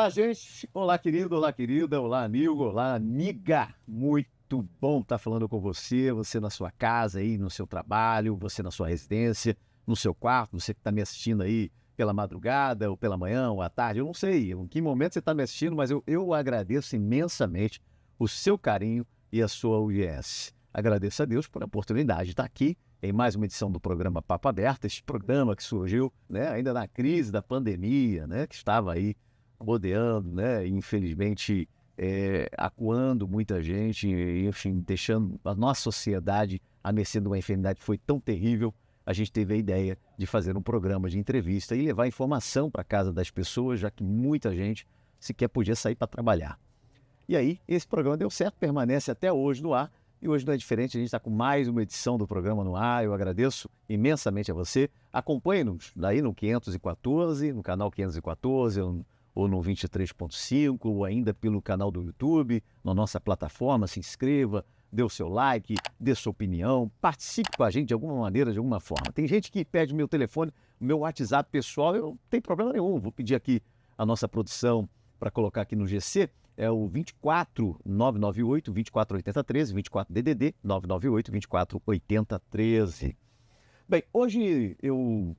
Olá, gente. Olá, querido. Olá, querida. Olá, amigo. Olá, amiga. Muito bom estar falando com você. Você na sua casa aí, no seu trabalho, você na sua residência, no seu quarto, você que está me assistindo aí pela madrugada, ou pela manhã, ou à tarde. Eu não sei em que momento você está me assistindo, mas eu agradeço imensamente o seu carinho e a sua audiência. Agradeço a Deus por a oportunidade de estar aqui em mais uma edição do programa Papo Aberto, este programa que surgiu, né, ainda na crise da pandemia, né, que estava aí rodeando, né, e infelizmente acuando muita gente, enfim, deixando a nossa sociedade à mercê de uma enfermidade que foi tão terrível. A gente teve a ideia de fazer um programa de entrevista e levar informação para casa das pessoas, já que muita gente sequer podia sair para trabalhar. E aí, esse programa deu certo, permanece até hoje no ar. E hoje não é diferente, a gente está com mais uma edição do programa no ar. Eu agradeço imensamente a você. Acompanhe-nos daí no 514, no canal 514, ou no 23.5, ou ainda pelo canal do YouTube, na nossa plataforma. Se inscreva, dê o seu like, dê sua opinião, participe com a gente de alguma maneira, de alguma forma. Tem gente que pede meu telefone, meu WhatsApp pessoal, eu não tenho problema nenhum. Vou pedir aqui a nossa produção para colocar aqui no GC. É o 24 998 24 80 13, 24 DDD 998 24 80 13. Bem, hoje eu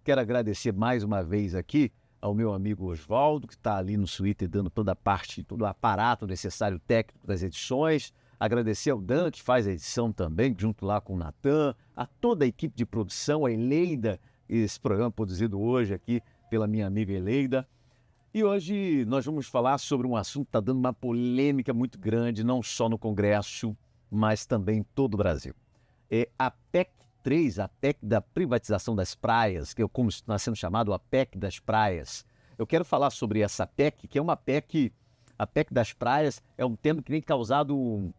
quero agradecer mais uma vez aqui ao meu amigo Oswaldo, que está ali no Twitter dando toda a parte, todo o aparato necessário técnico das edições. Agradecer ao Dan, que faz a edição também, junto lá com o Natan, a toda a equipe de produção, a Eleida, esse programa produzido hoje aqui pela minha amiga Eleida. E hoje nós vamos falar sobre um assunto que está dando uma polêmica muito grande, não só no Congresso, mas também em todo o Brasil. É a PEC 3, a PEC da privatização das praias, que é como está sendo chamado a PEC das praias. Eu quero falar sobre essa PEC, que é uma PEC, a PEC das praias é um tema que tem causado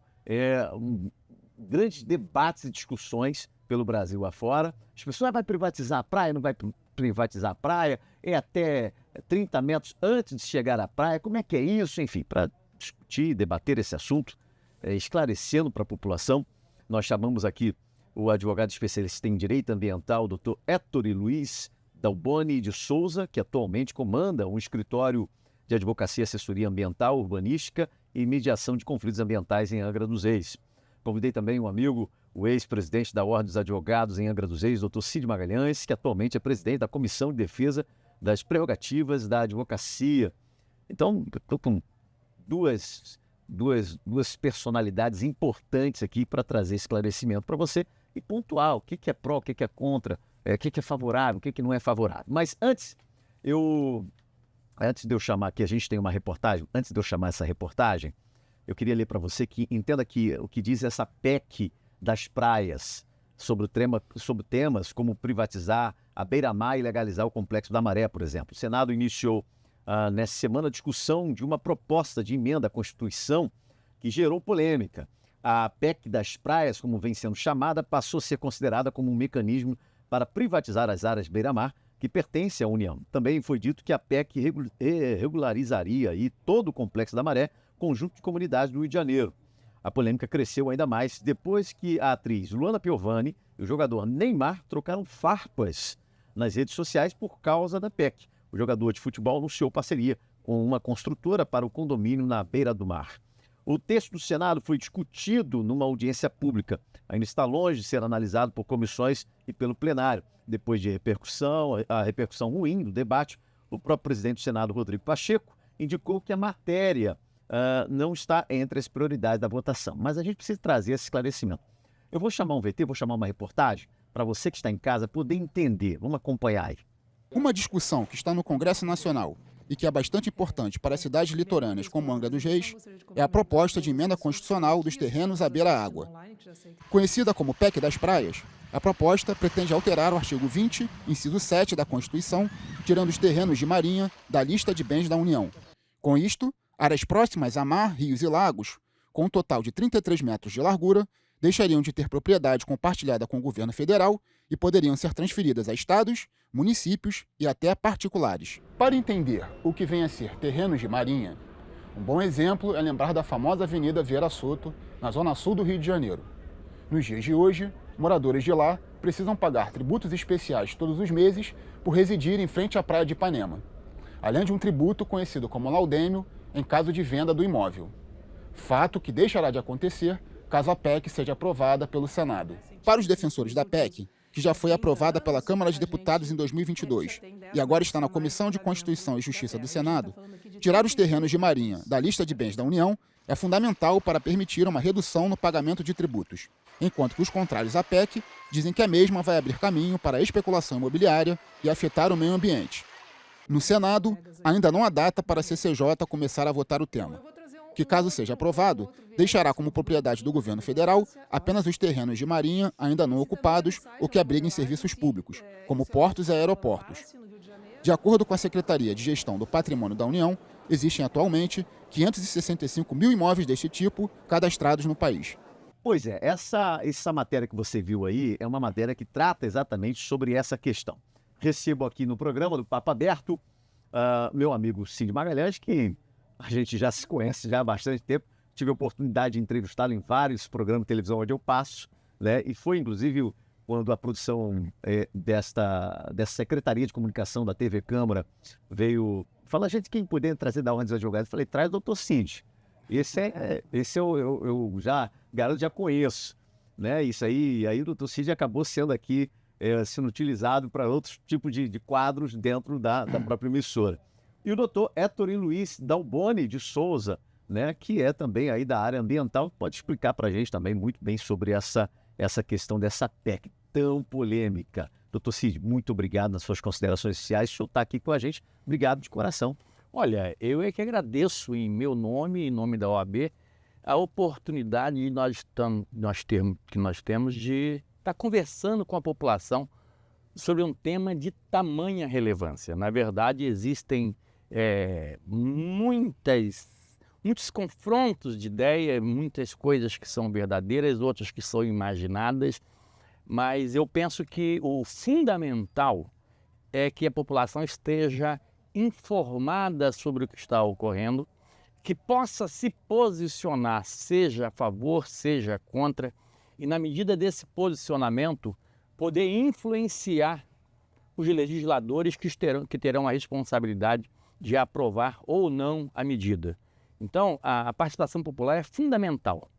grandes debates e discussões pelo Brasil afora. As pessoas vão privatizar a praia, não vai privatizar a praia, é até 30 metros antes de chegar à praia, como é que é isso? Enfim, para discutir, debater esse assunto, esclarecendo para a população, nós chamamos aqui o advogado especialista em direito ambiental, Dr. Héctor Luiz Dalboni de Souza, que atualmente comanda um escritório de advocacia, assessoria ambiental, urbanística e mediação de conflitos ambientais em Angra dos Reis. Convidei também um amigo, o ex-presidente da Ordem dos Advogados em Angra dos Reis, Dr. Cid Magalhães, que atualmente é presidente da Comissão de Defesa das Prerrogativas da Advocacia. Então, estou com duas personalidades importantes aqui para trazer esclarecimento para você e pontuar o que é pró, o que é contra, o que é favorável, o que não é favorável. Mas antes de eu chamar aqui, a gente tem uma reportagem, antes de eu chamar essa reportagem, eu queria ler para você que entenda que o que diz essa PEC das praias sobre temas como privatizar a beira-mar e legalizar o Complexo da Maré, por exemplo. O Senado iniciou nessa semana a discussão de uma proposta de emenda à Constituição que gerou polêmica. A PEC das praias, como vem sendo chamada, passou a ser considerada como um mecanismo para privatizar as áreas beira-mar que pertencem à União. Também foi dito que a PEC regularizaria aí todo o Complexo da Maré, conjunto de comunidades do Rio de Janeiro. A polêmica cresceu ainda mais depois que a atriz Luana Piovani e o jogador Neymar trocaram farpas nas redes sociais por causa da PEC. O jogador de futebol anunciou parceria com uma construtora para o condomínio na beira do mar. O texto do Senado foi discutido numa audiência pública. Ainda está longe de ser analisado por comissões e pelo plenário. Depois de a repercussão ruim do debate, o próprio presidente do Senado, Rodrigo Pacheco, indicou que a matéria não está entre as prioridades da votação. Mas a gente precisa trazer esse esclarecimento. Eu vou chamar um VT, vou chamar uma reportagem, para você que está em casa poder entender. Vamos acompanhar aí. Uma discussão que está no Congresso Nacional e que é bastante importante para as cidades litorâneas como Angra dos Reis é a proposta de emenda constitucional dos terrenos à beira-água. Conhecida como PEC das praias, a proposta pretende alterar o artigo 20, inciso 7 da Constituição, tirando os terrenos de marinha da lista de bens da União. Com isto, áreas próximas a mar, rios e lagos, com um total de 33 metros de largura, deixariam de ter propriedade compartilhada com o governo federal e poderiam ser transferidas a estados, municípios e até particulares. Para entender o que vem a ser terrenos de marinha, um bom exemplo é lembrar da famosa Avenida Vieira Soto, na zona sul do Rio de Janeiro. Nos dias de hoje, moradores de lá precisam pagar tributos especiais todos os meses por residir em frente à praia de Ipanema. além de um tributo conhecido como laudêmio em caso de venda do imóvel. Fato que deixará de acontecer caso a PEC seja aprovada pelo Senado. Para os defensores da PEC, que já foi aprovada pela Câmara de Deputados em 2022 e agora está na Comissão de Constituição e Justiça do Senado, tirar os terrenos de marinha da lista de bens da União é fundamental para permitir uma redução no pagamento de tributos, enquanto que os contrários à PEC dizem que a mesma vai abrir caminho para a especulação imobiliária e afetar o meio ambiente. No Senado, ainda não há data para a CCJ começar a votar o tema, que, caso seja aprovado, deixará como propriedade do governo federal apenas os terrenos de marinha ainda não ocupados ou que abriguem serviços públicos, como portos e aeroportos. De acordo com a Secretaria de Gestão do Patrimônio da União, existem atualmente 565 mil imóveis deste tipo cadastrados no país. Pois é, essa matéria que você viu aí é uma matéria que trata exatamente sobre essa questão. Recebo aqui no programa do Papo Aberto meu amigo Cid Magalhães, que a gente já se conhece já há bastante tempo. Tive a oportunidade de entrevistá-lo em vários programas de televisão onde eu passo, né? E foi, inclusive, quando a produção dessa Secretaria de Comunicação da TV Câmara veio falar, gente, quem puder trazer da Ordem dos Advogados? Eu falei, traz o doutor Cid. Esse eu já garanto, já conheço, né? Isso aí o doutor Cid acabou sendo aqui, sendo utilizado para outros tipos de quadros dentro da própria emissora. E o doutor Héctor Luiz Dalboni de Souza, né, que é também aí da área ambiental, pode explicar para a gente também muito bem sobre essa questão dessa PEC tão polêmica. Doutor Cid, muito obrigado nas suas considerações iniciais. O senhor está aqui com a gente. Obrigado de coração. Olha, eu é que agradeço em meu nome, em nome da OAB, a oportunidade que nós temos de estar conversando com a população sobre um tema de tamanha relevância. Na verdade, existem muitos confrontos de ideia, muitas coisas que são verdadeiras, outras que são imaginadas, mas eu penso que o fundamental é que a população esteja informada sobre o que está ocorrendo, que possa se posicionar, seja a favor, seja contra, e na medida desse posicionamento, poder influenciar os legisladores que terão a responsabilidade de aprovar ou não a medida. Então, a participação popular é fundamental.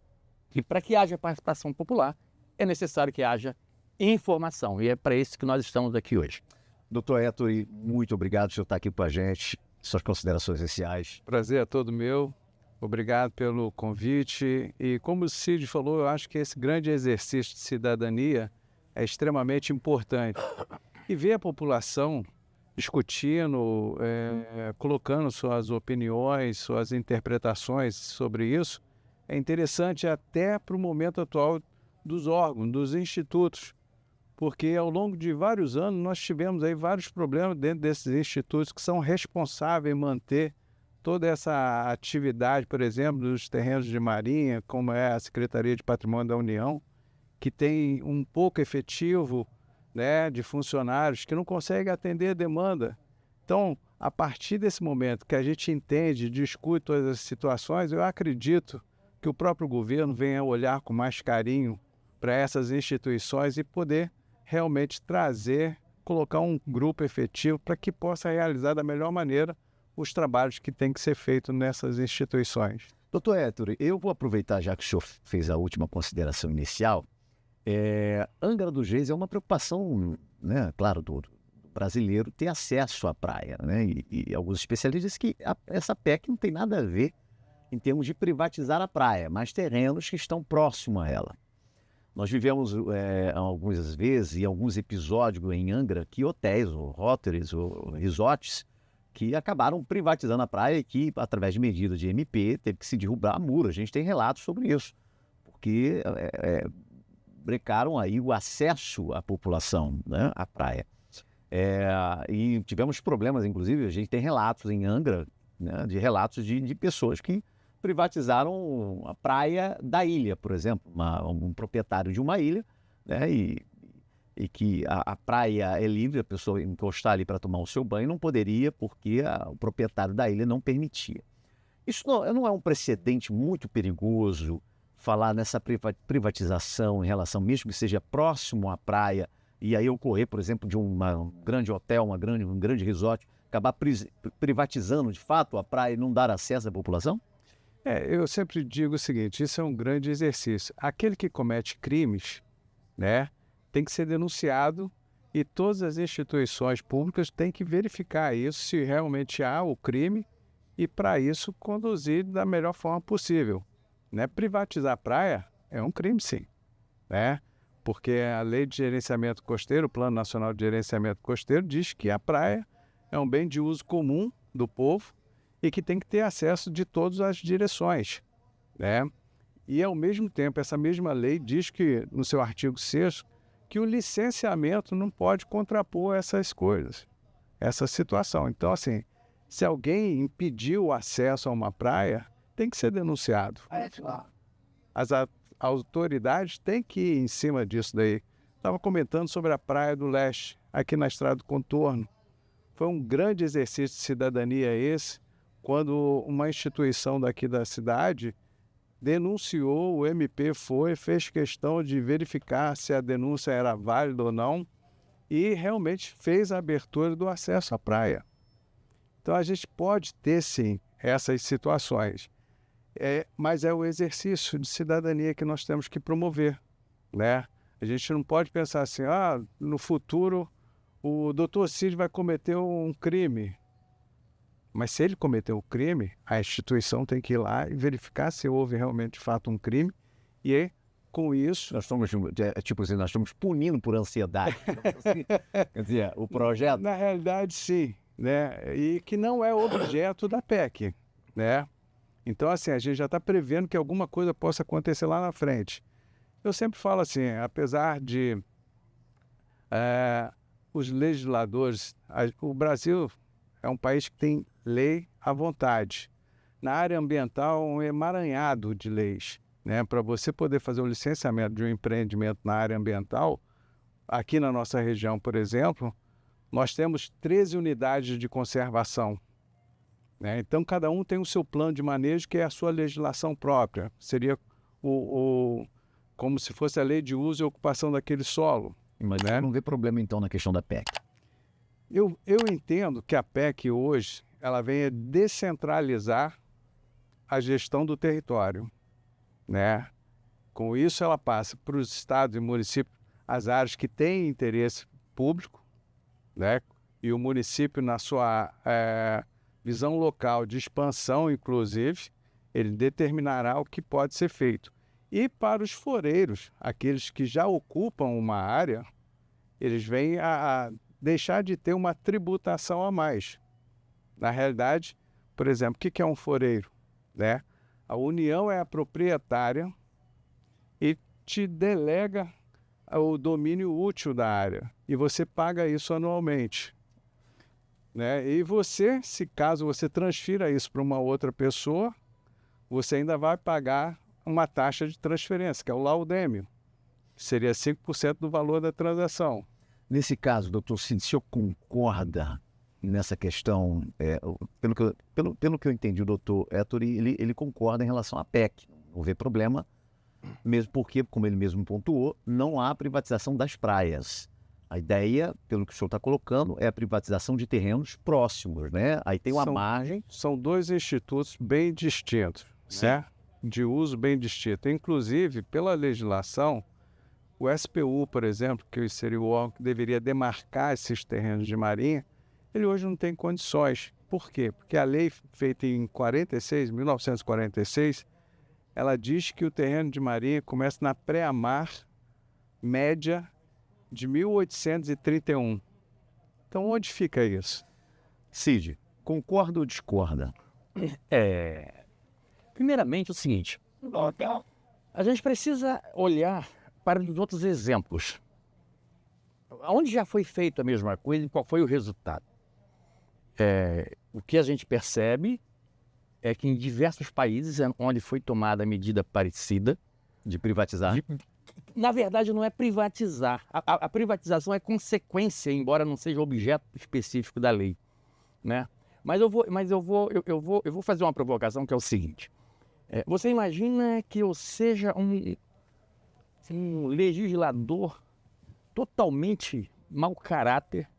E para que haja participação popular, é necessário que haja informação. E é para isso que nós estamos aqui hoje. Doutor Héctor, muito obrigado por senhor estar aqui com a gente. Suas considerações iniciais. Prazer é todo meu. Obrigado pelo convite. E como o Cid falou, eu acho que esse grande exercício de cidadania é extremamente importante. E ver a população discutindo, colocando suas opiniões, suas interpretações sobre isso, é interessante até para o momento atual dos órgãos, dos institutos, porque ao longo de vários anos nós tivemos aí vários problemas dentro desses institutos que são responsáveis em manter toda essa atividade, por exemplo, dos terrenos de marinha, como é a Secretaria de Patrimônio da União, que tem um pouco efetivo, né, de funcionários que não conseguem atender a demanda. Então, a partir desse momento que a gente entende, discute todas as situações, eu acredito que o próprio governo venha olhar com mais carinho para essas instituições e poder realmente colocar um grupo efetivo para que possa realizar da melhor maneira os trabalhos que têm que ser feitos nessas instituições. Doutor Héctor, eu vou aproveitar, já que o senhor fez a última consideração inicial. Angra dos Reis é uma preocupação, né, claro, do brasileiro ter acesso à praia, né? E alguns especialistas dizem que essa PEC não tem nada a ver em termos de privatizar a praia, mas terrenos que estão próximos a ela. Nós vivemos algumas vezes e alguns episódios em Angra que hotéis, ou hotéis, ou resorts, que acabaram privatizando a praia e que, através de medidas de MP, teve que se derrubar muro. A gente tem relatos sobre isso, porque brecaram aí o acesso à população, né, à praia. E tivemos problemas, inclusive, a gente tem relatos em Angra, né, de relatos de pessoas que privatizaram a praia da ilha, por exemplo, um proprietário de uma ilha, né, e que a praia é livre, a pessoa encostar ali para tomar o seu banho não poderia, porque o proprietário da ilha não permitia. Isso não é um precedente muito perigoso, falar nessa privatização em relação, mesmo que seja próximo à praia, e aí ocorrer, por exemplo, de um grande hotel, um grande resort, acabar privatizando de fato a praia e não dar acesso à população? Eu sempre digo o seguinte, isso é um grande exercício. Aquele que comete crimes, né, tem que ser denunciado e todas as instituições públicas têm que verificar isso, se realmente há o crime e, para isso, conduzir da melhor forma possível. Né? Privatizar a praia é um crime, sim, né? Porque a Lei de Gerenciamento Costeiro, o Plano Nacional de Gerenciamento Costeiro, diz que a praia é um bem de uso comum do povo e que tem que ter acesso de todas as direções, né? E, ao mesmo tempo, essa mesma lei diz que, no seu artigo 6º, que o licenciamento não pode contrapor essas coisas, essa situação. Então, assim, se alguém impediu o acesso a uma praia, tem que ser denunciado. As autoridades têm que ir em cima disso daí. Estava comentando sobre a Praia do Leste, aqui na Estrada do Contorno. Foi um grande exercício de cidadania esse, quando uma instituição daqui da cidade denunciou, o MP fez questão de verificar se a denúncia era válida ou não e realmente fez a abertura do acesso à praia. Então a gente pode ter sim essas situações, mas é o exercício de cidadania que nós temos que promover, né? A gente não pode pensar assim, no futuro o doutor Cid vai cometer um crime. Mas se ele cometeu o crime, a instituição tem que ir lá e verificar se houve realmente, de fato, um crime. E com isso... Nós estamos, tipo assim, nós estamos punindo por ansiedade. Quer dizer, o projeto... Na realidade, sim, né? E que não é objeto da PEC, né? Então, assim, a gente já está prevendo que alguma coisa possa acontecer lá na frente. Eu sempre falo assim, apesar de os legisladores... O Brasil é um país que tem lei à vontade. Na área ambiental, um emaranhado de leis, né? Para você poder fazer o licenciamento de um empreendimento na área ambiental, aqui na nossa região, por exemplo, nós temos 13 unidades de conservação, né? Então, cada um tem o seu plano de manejo, que é a sua legislação própria. Seria como se fosse a lei de uso e ocupação daquele solo. Mas né? não vê problema, então, na questão da PEC? Eu entendo que a PEC hoje ela vem a descentralizar a gestão do território, né? Com isso, ela passa para os estados e municípios as áreas que têm interesse público, né? E o município, na sua visão local de expansão, inclusive, ele determinará o que pode ser feito. E para os foreiros, aqueles que já ocupam uma área, eles vêm a deixar de ter uma tributação a mais. Na realidade, por exemplo, o que é um foreiro? Né? A União é a proprietária e te delega o domínio útil da área. E você paga isso anualmente. Né? E você, se caso você transfira isso para uma outra pessoa, você ainda vai pagar uma taxa de transferência, que é o laudêmio. Seria 5% do valor da transação. Nesse caso, doutor Cid, o senhor concorda nessa questão? Pelo que eu entendi, o doutor Ettore, ele concorda em relação à PEC. Não vê problema, mesmo porque, como ele mesmo pontuou, não há privatização das praias. A ideia, pelo que o senhor está colocando, é a privatização de terrenos próximos, né? Aí tem uma margem. São dois institutos bem distintos, certo? De uso bem distinto. Inclusive, pela legislação, o SPU, por exemplo, que seria o órgão que deveria demarcar esses terrenos de marinha, ele hoje não tem condições. Por quê? Porque a lei feita em 1946, ela diz que o terreno de marinha começa na pré-amar média de 1831. Então, onde fica isso? Cid, concorda ou discorda? Primeiramente, o seguinte, a gente precisa olhar para os outros exemplos. Onde já foi feito a mesma coisa e qual foi o resultado? O que a gente percebe é que em diversos países onde foi tomada a medida parecida de privatizar, na verdade não é privatizar. A privatização é consequência, embora não seja objeto específico da lei, né? Mas eu vou fazer uma provocação que é o seguinte. Você imagina que eu seja um legislador totalmente mau caráter,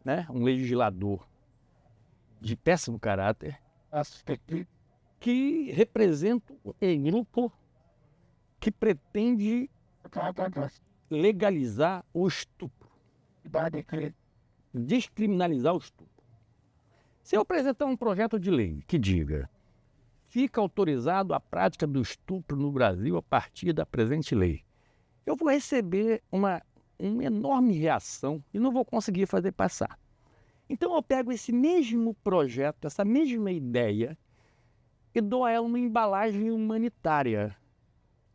né? Um legislador de péssimo caráter que representa um grupo que pretende legalizar o estupro, descriminalizar o estupro. Se eu apresentar um projeto de lei que diga fica autorizado a prática do estupro no Brasil a partir da presente lei, eu vou receber uma enorme reação e não vou conseguir fazer passar. Então eu pego esse mesmo projeto, essa mesma ideia e dou a ela uma embalagem humanitária.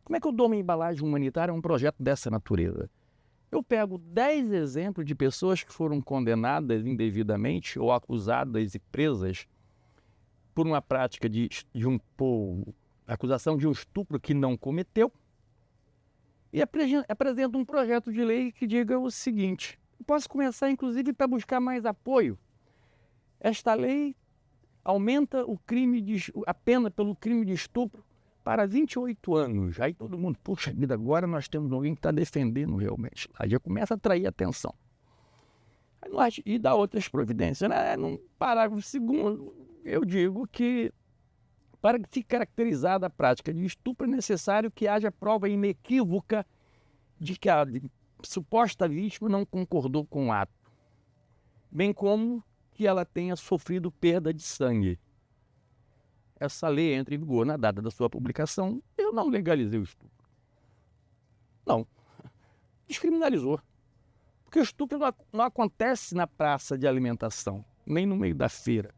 Como é que eu dou uma embalagem humanitária a um projeto dessa natureza? Eu pego 10 exemplos de pessoas que foram condenadas indevidamente ou acusadas e presas por uma prática por acusação de um estupro que não cometeu e apresento um projeto de lei que diga o seguinte: eu posso começar, inclusive, para buscar mais apoio. Esta lei aumenta a pena pelo crime de estupro para 28 anos. Aí todo mundo, puxa vida, agora nós temos alguém que está defendendo realmente. Aí já começa a atrair atenção. E dá outras providências, né? No parágrafo 2º, eu digo que para se caracterizar a prática de estupro é necessário que haja prova inequívoca de que a suposta vítima não concordou com o ato, bem como que ela tenha sofrido perda de sangue. Essa lei entra em vigor na data da sua publicação. Eu não legalizei o estupro. Não. Descriminalizou. Porque o estupro não acontece na praça de alimentação, nem no meio da feira.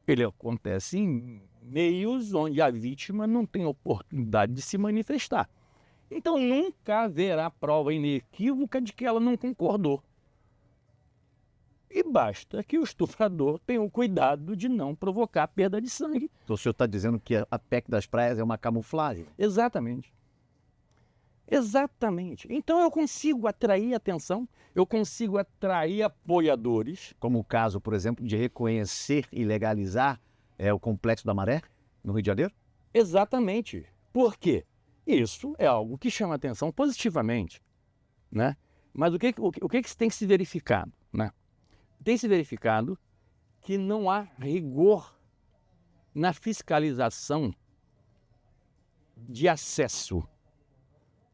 Ele acontece em meios onde a vítima não tem oportunidade de se manifestar. Então nunca haverá prova inequívoca de que ela não concordou. E basta que o estuprador tenha o cuidado de não provocar perda de sangue. Então o senhor está dizendo que a PEC das praias é uma camuflagem? Exatamente. Exatamente. Então eu consigo atrair atenção, eu consigo atrair apoiadores. Como o caso, por exemplo, de reconhecer e legalizar o Complexo da Maré, no Rio de Janeiro? Exatamente. Por quê? Isso é algo que chama atenção positivamente, né? Mas o que tem que se verificado, né? Tem se verificado que não há rigor na fiscalização de acesso.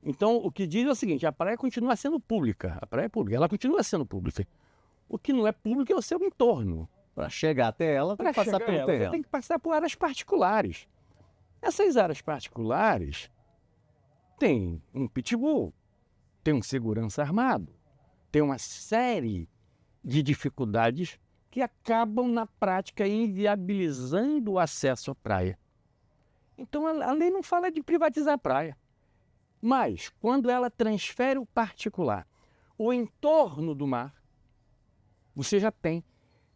Então, o que diz é o seguinte: a praia continua sendo pública. A praia é pública, ela continua sendo pública. O que não é público é o seu entorno. Para chegar até ela, tem que passar pelo terreno. Você tem que passar por áreas particulares. Essas áreas particulares tem um pitbull, tem um segurança armado, tem uma série de dificuldades que acabam na prática inviabilizando o acesso à praia. Então a lei não fala de privatizar a praia, mas quando ela transfere o particular, o entorno do mar, você já tem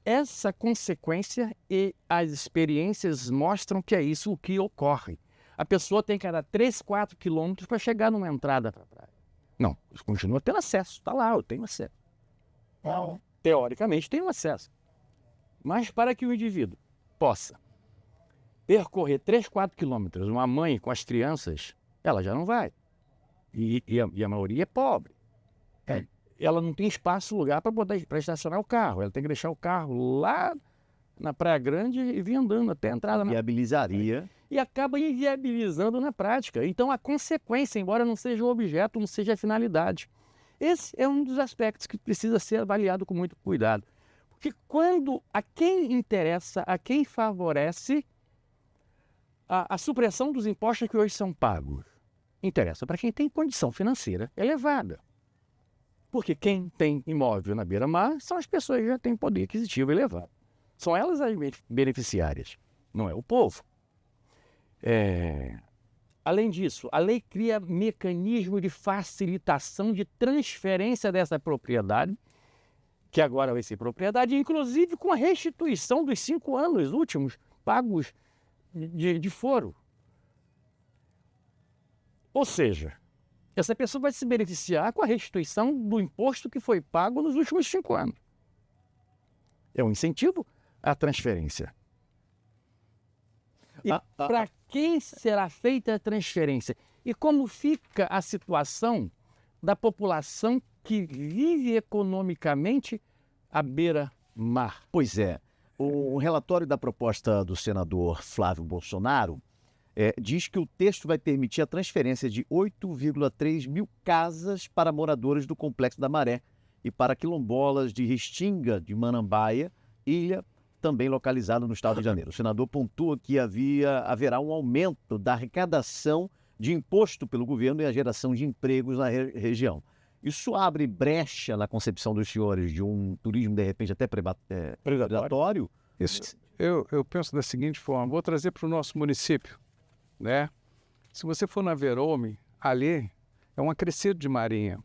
essa consequência e as experiências mostram que é isso o que ocorre. A pessoa tem que andar 3, 4 quilômetros para chegar numa entrada para a praia. Não, continua tendo acesso, está lá, eu tenho acesso. Teoricamente tenho acesso. Mas para que o indivíduo possa percorrer 3, 4 quilômetros, uma mãe com as crianças, ela já não vai. E a maioria é pobre. Ela não tem espaço, lugar para estacionar o carro. Ela tem que deixar o carro lá na Praia Grande e vir andando até a entrada. Viabilizaria. E acaba inviabilizando na prática. Então a consequência, embora não seja o objeto, não seja a finalidade. Esse é um dos aspectos que precisa ser avaliado com muito cuidado. Porque quando a quem interessa, a quem favorece a supressão dos impostos que hoje são pagos, interessa para quem tem condição financeira elevada. Porque quem tem imóvel na beira-mar são as pessoas que já têm poder aquisitivo elevado. São elas as beneficiárias, não é o povo. Além disso, a lei cria mecanismo de facilitação de transferência dessa propriedade, que agora vai ser propriedade, inclusive com a restituição dos 5 anos últimos pagos de foro. Ou seja, essa pessoa vai se beneficiar com a restituição do imposto que foi pago nos últimos 5 anos. É um incentivo à transferência. E para quem será feita a transferência? E como fica a situação da população que vive economicamente à beira-mar? Pois é. O relatório da proposta do senador Flávio Bolsonaro diz que o texto vai permitir a transferência de 8,3 mil casas para moradores do Complexo da Maré e para quilombolas de Restinga, de Manambaia, ilha também localizada no estado de Janeiro. O senador pontua que haverá um aumento da arrecadação de imposto pelo governo e a geração de empregos na região. Isso abre brecha na concepção dos senhores de um turismo, de repente, até predatório? Isso, eu penso da seguinte forma, vou trazer para o nosso município, né? Se você for na Verôme, ali é um acrescido de marinha.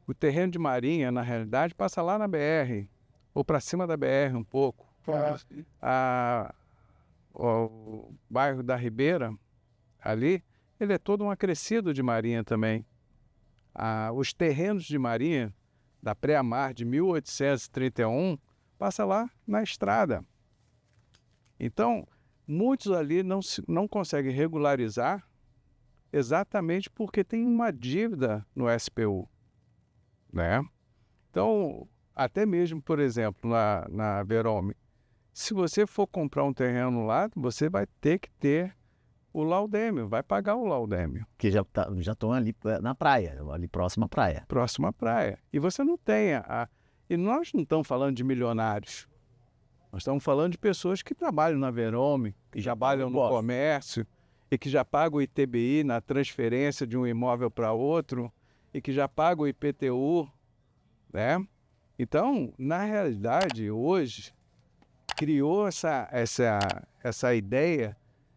O terreno de marinha, na realidade, passa lá na BR, ou para cima da BR um pouco. O bairro da Ribeira, ali, ele é todo um acrescido de marinha também. Os terrenos de marinha, da pré-mar de 1831, passa lá na estrada. Então, muitos ali não conseguem regularizar exatamente porque tem uma dívida no SPU, né? Então, até mesmo, por exemplo, na Verôme, se você for comprar um terreno lá, você vai ter que ter o laudêmio, vai pagar o laudêmio. Que já estão ali na praia, ali próxima à praia. Próxima à praia. E você não tem E nós não estamos falando de milionários. Nós estamos falando de pessoas que trabalham na Verôme, que já trabalham no comércio e que já pagam o ITBI na transferência de um imóvel para outro e que já pagam o IPTU, né? Então, na realidade, hoje, criou essa ideia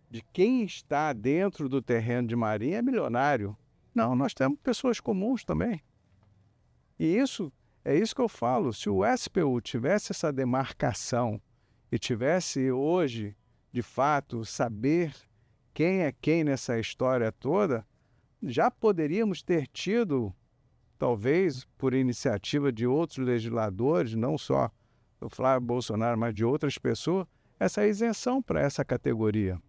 de quem está dentro do terreno de marinha é milionário. Não, nós temos pessoas comuns também. E é isso que eu falo. Se o SPU tivesse essa demarcação e tivesse hoje, de fato, saber quem é quem nessa história toda, já poderíamos ter tido, talvez por iniciativa de outros legisladores, não só do Flávio Bolsonaro, mas de outras pessoas, essa isenção para essa categoria,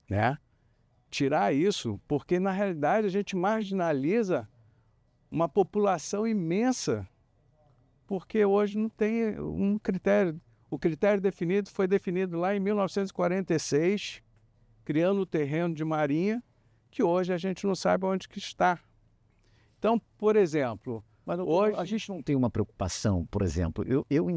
né? Tirar isso, porque na realidade a gente marginaliza uma população imensa, porque hoje não tem um critério. O critério definido foi definido lá em 1946, criando o terreno de marinha, que hoje a gente não sabe onde que está. Então, por exemplo, mas hoje a gente não tem uma preocupação, por exemplo, eu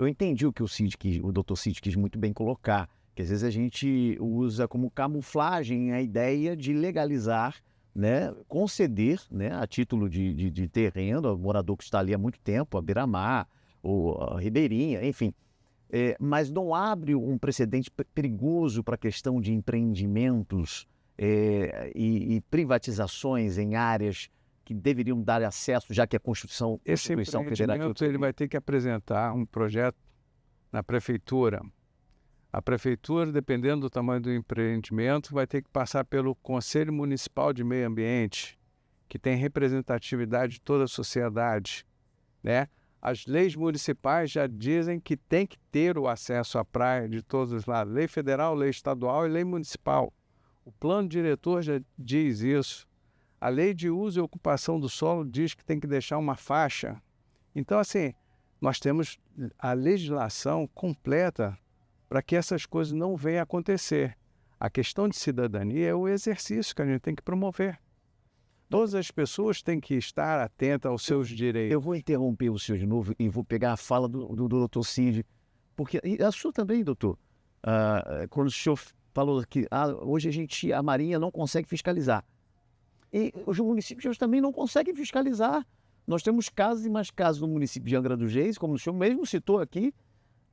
entendi o que o Dr. Cid quis muito bem colocar, que às vezes a gente usa como camuflagem a ideia de legalizar, né, conceder, né, a título de terreno ao morador que está ali há muito tempo, a beira-mar, ou a ribeirinha, enfim. Mas não abre um precedente perigoso para a questão de empreendimentos e privatizações em áreas que deveriam dar acesso, já que a Constituição Federativa... Ele vai ter que apresentar um projeto na prefeitura. A prefeitura, dependendo do tamanho do empreendimento, vai ter que passar pelo Conselho Municipal de Meio Ambiente, que tem representatividade de toda a sociedade, né? As leis municipais já dizem que tem que ter o acesso à praia de todos os lados. Lei federal, lei estadual e lei municipal. O plano diretor já diz isso. A lei de uso e ocupação do solo diz que tem que deixar uma faixa. Então, assim, nós temos a legislação completa para que essas coisas não venham a acontecer. A questão de cidadania é o exercício que a gente tem que promover. Todas as pessoas têm que estar atentas aos seus direitos. Eu vou interromper o senhor de novo e vou pegar a fala do Dr. Cid, porque e a sua também, doutor. Quando o senhor falou que hoje a Marinha não consegue fiscalizar. E os municípios também não conseguem fiscalizar. Nós temos casos e mais casos no município de Angra dos Reis, como o senhor mesmo citou aqui,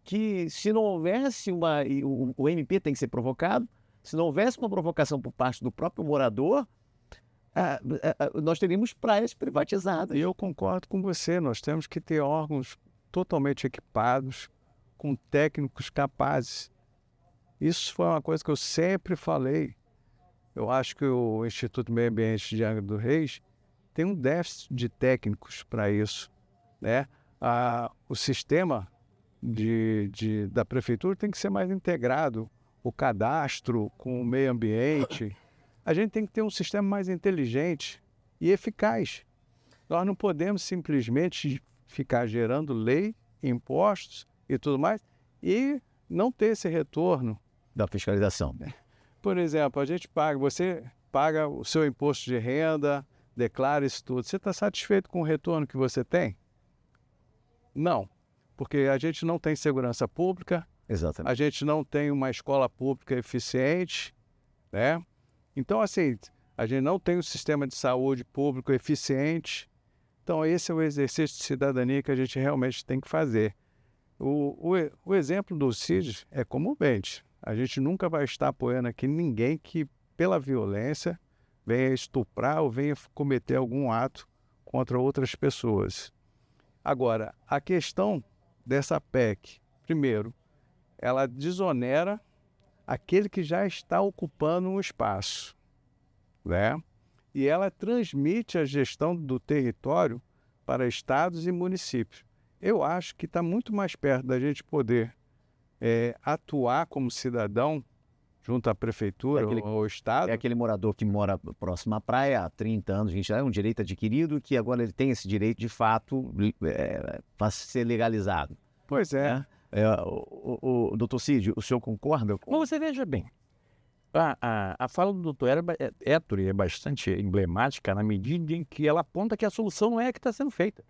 que se não houvesse o MP tem que ser provocado, se não houvesse uma provocação por parte do próprio morador, nós teríamos praias privatizadas. E eu concordo com você, nós temos que ter órgãos totalmente equipados, com técnicos capazes. Isso foi uma coisa que eu sempre falei. Eu acho que o Instituto Meio Ambiente de Angra dos Reis tem um déficit de técnicos para isso, né? O sistema da prefeitura tem que ser mais integrado, o cadastro com o meio ambiente. A gente tem que ter um sistema mais inteligente e eficaz. Nós não podemos simplesmente ficar gerando lei, impostos e tudo mais, e não ter esse retorno. Da fiscalização. Por exemplo, você paga o seu imposto de renda, declara isso tudo. Você está satisfeito com o retorno que você tem? Não, porque a gente não tem segurança pública, Exatamente. a gente não tem uma escola pública eficiente, né? Então, assim, a gente não tem um sistema de saúde público eficiente. Então, esse é o exercício de cidadania que a gente realmente tem que fazer. O exemplo do CID é comovente. A gente nunca vai estar apoiando aqui ninguém que, pela violência, venha estuprar ou venha cometer algum ato contra outras pessoas. Agora, a questão dessa PEC, primeiro, ela desonera aquele que já está ocupando um espaço, né? E ela transmite a gestão do território para estados e municípios. Eu acho que está muito mais perto da gente poder atuar como cidadão junto à prefeitura ou ao estado. É aquele morador que mora próximo à praia há 30 anos, 20 anos, é um direito adquirido que agora ele tem esse direito de fato para ser legalizado. Pois é. Né? O doutor Cid, o senhor concorda com... Mas você veja bem, a fala do doutor Ettore é bastante emblemática na medida em que ela aponta que a solução não é a que está sendo feita.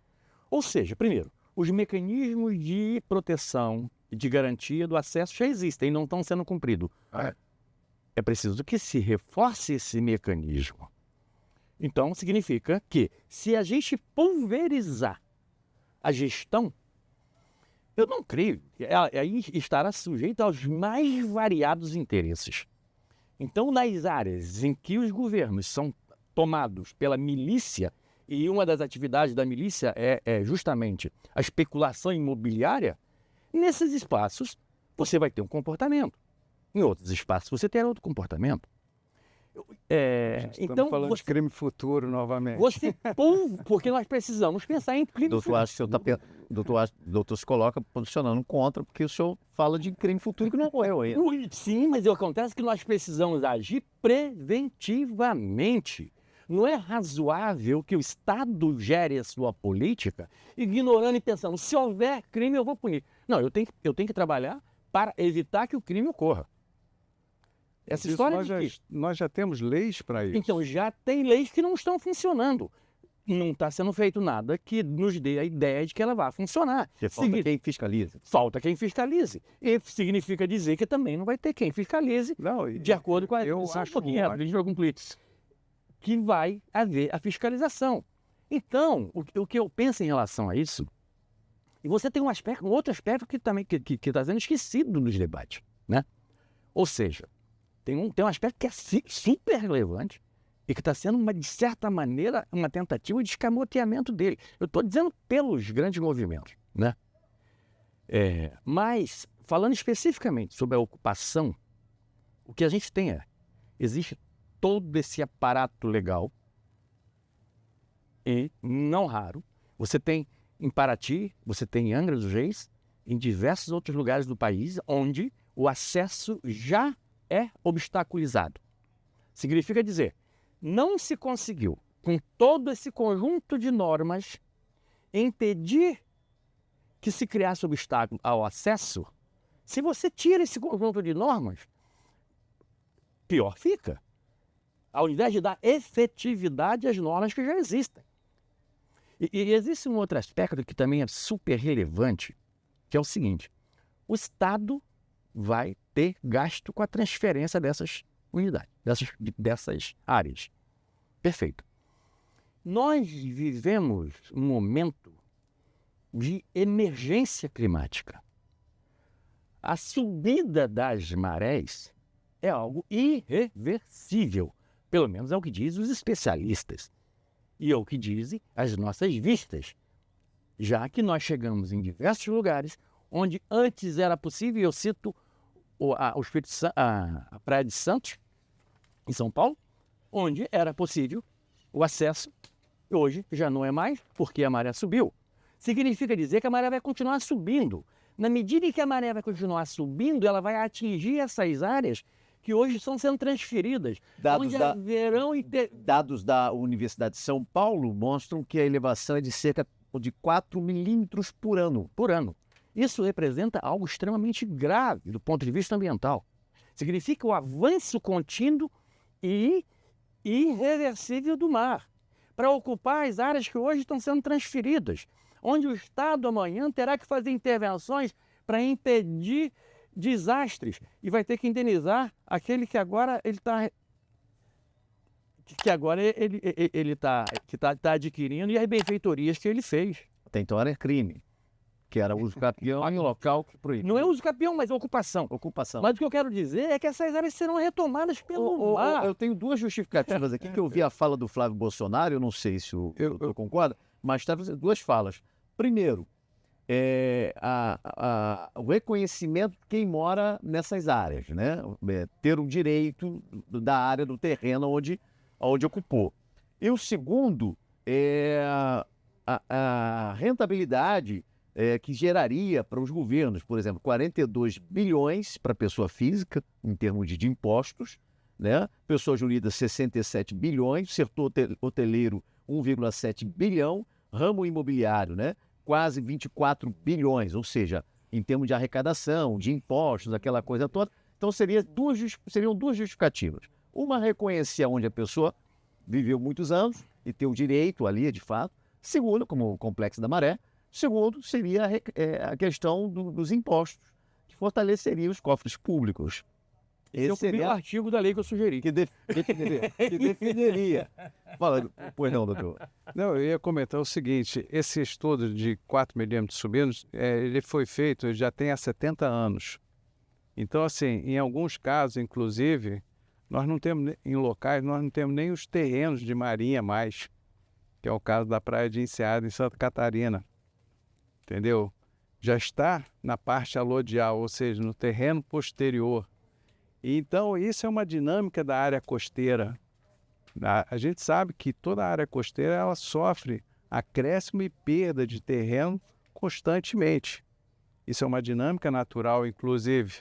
Ou seja, primeiro, os mecanismos de proteção e de garantia do acesso já existem e não estão sendo cumpridos. É preciso que se reforce esse mecanismo. Então, significa que se a gente pulverizar a gestão, eu não creio que ela aí estará sujeita aos mais variados interesses. Então, nas áreas em que os governos são tomados pela milícia, e uma das atividades da milícia é justamente a especulação imobiliária, nesses espaços você vai ter um comportamento. Em outros espaços você terá outro comportamento. Estamos falando de crime futuro novamente. Porque nós precisamos pensar em crime Doutor, futuro. acho que o senhor doutor se coloca posicionando contra, porque o senhor fala de crime futuro que não ocorreu ainda. Sim, mas acontece que nós precisamos agir preventivamente. Não é razoável que o Estado gere a sua política ignorando e pensando, se houver crime eu vou punir. Não, eu tenho que trabalhar para evitar que o crime ocorra. Essa história nós já temos leis para isso. Então, já tem leis que não estão funcionando. Não está sendo feito nada que nos dê a ideia de que ela vai funcionar. Falta quem fiscaliza. Falta quem fiscalize. E significa dizer que também não vai ter quem fiscalize, de acordo com a... Só um pouquinho, deixa eu concluir. Que vai haver a fiscalização. Então, o que eu penso em relação a isso, e você tem um outro aspecto que também está sendo esquecido nos debates, né? Ou seja, tem um aspecto que é super relevante e que está sendo, de certa maneira, uma tentativa de escamoteamento dele. Eu estou dizendo pelos grandes movimentos, né? Mas, falando especificamente sobre a ocupação, o que a gente tem existe todo esse aparato legal e, não raro, você tem em Paraty, você tem em Angra dos Reis, em diversos outros lugares do país, onde o acesso já é obstaculizado. Significa dizer, não se conseguiu, com todo esse conjunto de normas, impedir que se criasse obstáculo ao acesso. Se você tira esse conjunto de normas, pior fica. Ao invés de dar efetividade às normas que já existem. E existe um outro aspecto que também é super relevante, que é o seguinte: o Estado vai ter gasto com a transferência dessas unidades, dessas áreas. Perfeito. Nós vivemos um momento de emergência climática. A subida das marés é algo irreversível. Pelo menos é o que dizem os especialistas. E é o que dizem as nossas vistas. Já que nós chegamos em diversos lugares onde antes era possível, eu cito a Praia de Santos, em São Paulo, onde era possível o acesso, hoje já não é mais, porque a maré subiu. Significa dizer que a maré vai continuar subindo. Na medida em que a maré vai continuar subindo, ela vai atingir essas áreas que hoje estão sendo transferidas. Dados da Universidade de São Paulo mostram que a elevação é de cerca de 4 milímetros por ano. Isso representa algo extremamente grave do ponto de vista ambiental. Significa o avanço contínuo e irreversível do mar para ocupar as áreas que hoje estão sendo transferidas, onde o Estado amanhã terá que fazer intervenções para impedir desastres e vai ter que indenizar aquele que agora ele está adquirindo e as benfeitorias que ele fez. Até então era crime, que era uso capião em local proibido. Não é uso capião, mas é ocupação. Ocupação. Mas o que eu quero dizer é que essas áreas serão retomadas pelo mar. Eu tenho duas justificativas aqui, que eu vi a fala do Flávio Bolsonaro, eu não sei se o doutor concorda, mas está fazendo duas falas. Primeiro, o reconhecimento de quem mora nessas áreas, né? Ter o direito da área, do terreno onde ocupou. E o segundo é a rentabilidade que geraria para os governos, por exemplo, 42 bilhões para a pessoa física, em termos de impostos, né? Pessoa jurídica, 67 bilhões, setor hoteleiro, 1,7 bilhão, ramo imobiliário, né? Quase 24 bilhões, ou seja, em termos de arrecadação, de impostos, aquela coisa toda. Então, seriam duas justificativas. Uma, reconhecer onde a pessoa viveu muitos anos e ter o direito ali, de fato. Segundo, como o Complexo da Maré. Segundo, seria a questão dos impostos, que fortaleceria os cofres públicos. Esse seria o artigo da lei que eu sugeri. Que defenderia. Fala, pois não, doutor. Não, eu ia comentar o seguinte, esse estudo de 4 milímetros subindo, ele foi feito, já tem há 70 anos. Então, assim, em alguns casos, inclusive, nós não temos, em locais, nós não temos nem os terrenos de marinha mais, que é o caso da Praia de Enseada, em Santa Catarina. Entendeu? Já está na parte alodial, ou seja, no terreno posterior. Então, isso é uma dinâmica da área costeira. A gente sabe que toda a área costeira ela sofre acréscimo e perda de terreno constantemente. Isso é uma dinâmica natural, inclusive,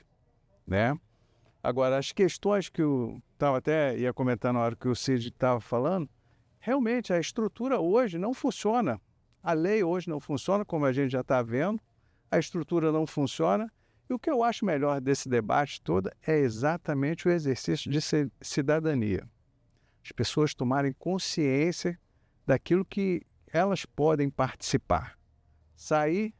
né? Agora, as questões que eu ia comentar na hora que o Cid estava falando, realmente a estrutura hoje não funciona. A lei hoje não funciona, como a gente já está vendo. A estrutura não funciona. E o que eu acho melhor desse debate todo é exatamente o exercício de cidadania. As pessoas tomarem consciência daquilo que elas podem participar. Sair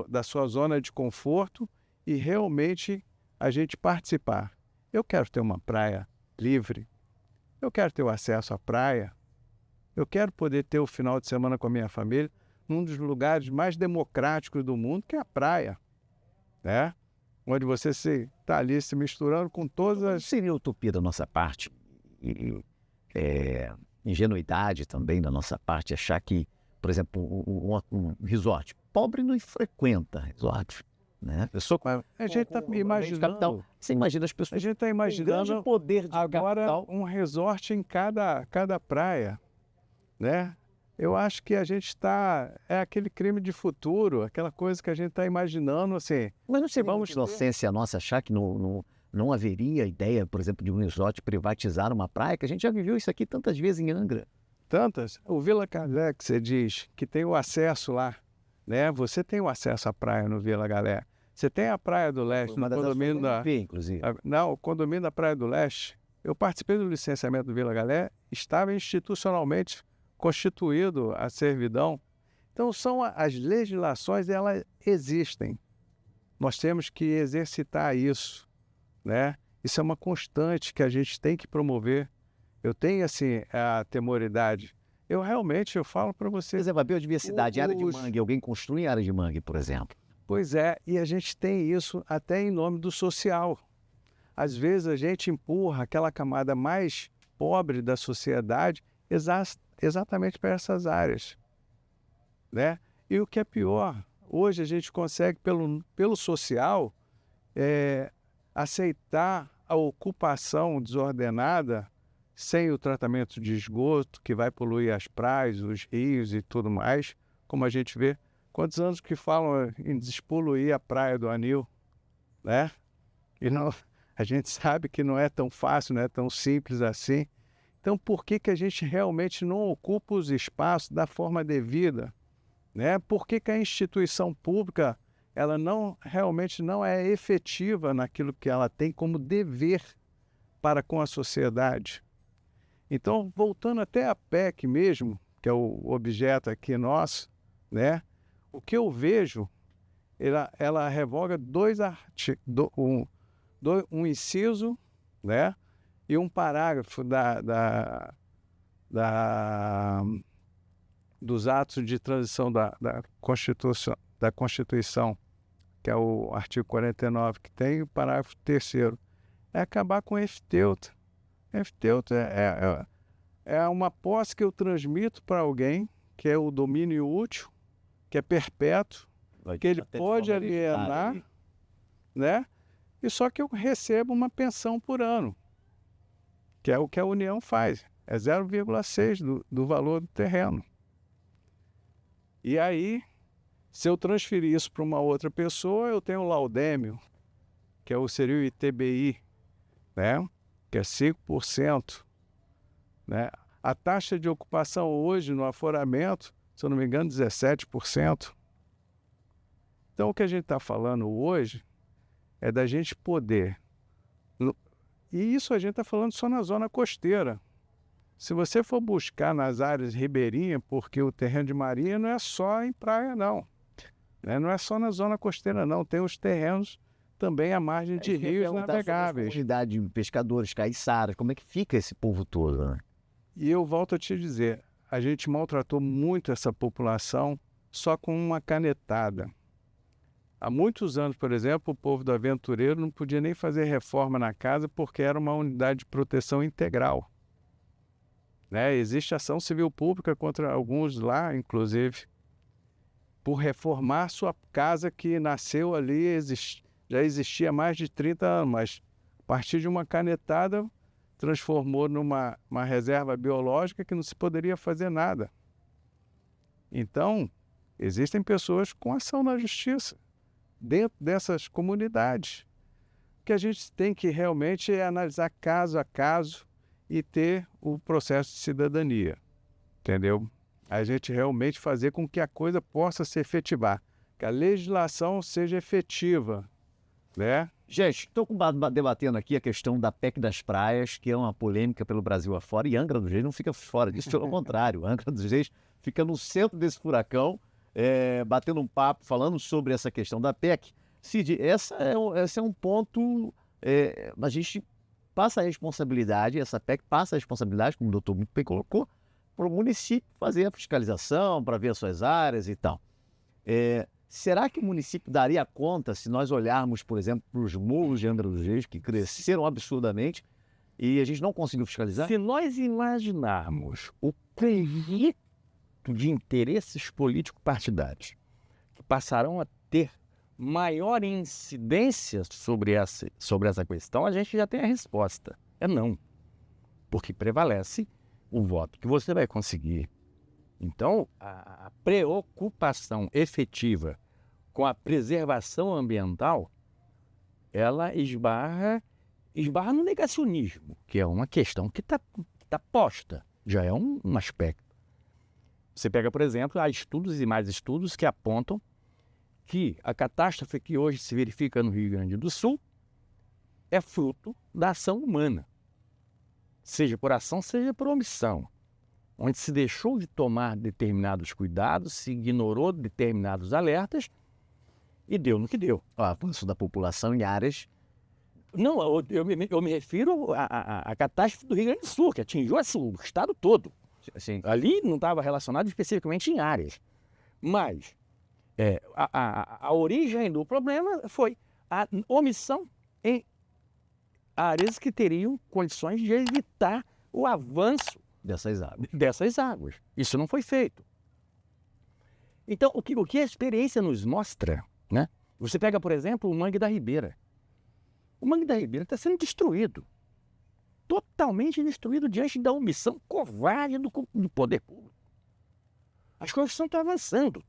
da sua zona de conforto e realmente a gente participar. Eu quero ter uma praia livre. Eu quero ter o acesso à praia. Eu quero poder ter o final de semana com a minha família num dos lugares mais democráticos do mundo, que é a praia. Né? Onde você está ali se misturando com todas as... Seria utopia da nossa parte, ingenuidade também da nossa parte, achar que, por exemplo, um resort, pobre não frequenta resort, né? A gente está imaginando... Você imagina as pessoas... A gente está imaginando grande poder de agora capital. Um resort em cada praia, né? Eu acho que a gente é aquele crime de futuro, aquela coisa que a gente está imaginando, assim... Mas não seria uma inocência nossa achar que não haveria ideia, por exemplo, de um resort privatizar uma praia, que a gente já viveu isso aqui tantas vezes em Angra. Tantas? O Vila Galé, que você diz, que tem o acesso lá, né? Você tem o acesso à praia no Vila Galé. Você tem a Praia do Leste, no condomínio inclusive. Não, o condomínio da Praia do Leste. Eu participei do licenciamento do Vila Galé, estava institucionalmente constituído a servidão. Então, as legislações, elas existem. Nós temos que exercitar isso, né? Isso é uma constante que a gente tem que promover. Eu tenho, assim, a temoridade. Eu falo para você... Por exemplo, a biodiversidade, área de mangue, alguém construi área de mangue, por exemplo. Pois é, e a gente tem isso até em nome do social. Às vezes a gente empurra aquela camada mais pobre da sociedade exatamente para essas áreas, né? E o que é pior, hoje a gente consegue, pelo social, aceitar a ocupação desordenada sem o tratamento de esgoto, que vai poluir as praias, os rios e tudo mais, como a gente vê. Quantos anos que falam em despoluir a praia do Anil, né? E não, a gente sabe que não é tão fácil, não é tão simples assim. Então, por que a gente realmente não ocupa os espaços da forma devida? Né? Por que a instituição pública ela realmente não é efetiva naquilo que ela tem como dever para com a sociedade. Então, voltando até a PEC mesmo, que é o objeto aqui nosso, né? O que eu vejo, ela revoga um inciso, né? E um parágrafo dos atos de transição da Constituição, que é o artigo 49, que tem o parágrafo 3º, é acabar com o efteuto. Efteuto é uma posse que eu transmito para alguém, que é o domínio útil, que é perpétuo, que ele pode alienar, né? E só que eu recebo uma pensão por ano, que é o que a União faz, é 0,6 do valor do terreno. E aí, se eu transferir isso para uma outra pessoa, eu tenho o laudêmio, que seria o ITBI, né? Que é 5%. Né? A taxa de ocupação hoje no aforamento, se eu não me engano, 17%. Então, o que a gente está falando hoje é da gente poder... E isso a gente está falando só na zona costeira. Se você for buscar nas áreas ribeirinhas, porque o terreno de marinha não é só em praia, não. Né? Não é só na zona costeira, não. Tem os terrenos também à margem de rios navegáveis. Comunidade de pescadores, caiçaras, como é que fica esse povo todo, né? E eu volto a te dizer, a gente maltratou muito essa população só com uma canetada. Há muitos anos, por exemplo, o povo do Aventureiro não podia nem fazer reforma na casa porque era uma unidade de proteção integral. Né? Existe ação civil pública contra alguns lá, inclusive, por reformar sua casa que nasceu ali, já existia há mais de 30 anos, mas a partir de uma canetada transformou numa reserva biológica que não se poderia fazer nada. Então, existem pessoas com ação na justiça dentro dessas comunidades. O que a gente tem que realmente é analisar caso a caso e ter o processo de cidadania, entendeu? A gente realmente fazer com que a coisa possa se efetivar, que a legislação seja efetiva, né? Gente, estou debatendo aqui a questão da PEC das praias, que é uma polêmica pelo Brasil afora, e Angra dos Reis não fica fora disso, pelo contrário. Angra dos Reis fica no centro desse furacão, batendo um papo, falando sobre essa questão da PEC. Cid, esse é um ponto, a gente passa a responsabilidade, essa PEC passa a responsabilidade, como o doutor muito bem colocou, para o município fazer a fiscalização, para ver as suas áreas e tal. Será que o município daria conta se nós olharmos, por exemplo, para os morros de Angra dos Reis, que cresceram absurdamente, e a gente não conseguiu fiscalizar? Se nós imaginarmos o conflito de interesses político-partidários que passarão a ter maior incidência sobre essa questão, a gente já tem a resposta. É não. Porque prevalece o voto que você vai conseguir. Então, a preocupação efetiva com a preservação ambiental, ela esbarra no negacionismo, que é uma questão que está posta, já é um aspecto. Você pega, por exemplo, há estudos e mais estudos que apontam que a catástrofe que hoje se verifica no Rio Grande do Sul é fruto da ação humana, seja por ação, seja por omissão, onde se deixou de tomar determinados cuidados, se ignorou determinados alertas e deu no que deu. O avanço da população em áreas... Não, eu me refiro à catástrofe do Rio Grande do Sul, que atingiu o estado todo. Sim. Ali não estava relacionado especificamente em áreas. Mas a origem do problema foi a omissão em áreas que teriam condições de evitar o avanço dessas águas. Isso não foi feito. Então, o que a experiência nos mostra, né? Você pega, por exemplo, o Mangue da Ribeira. O Mangue da Ribeira está sendo destruído. Totalmente destruído diante da omissão covarde do poder público. As coisas estão avançando.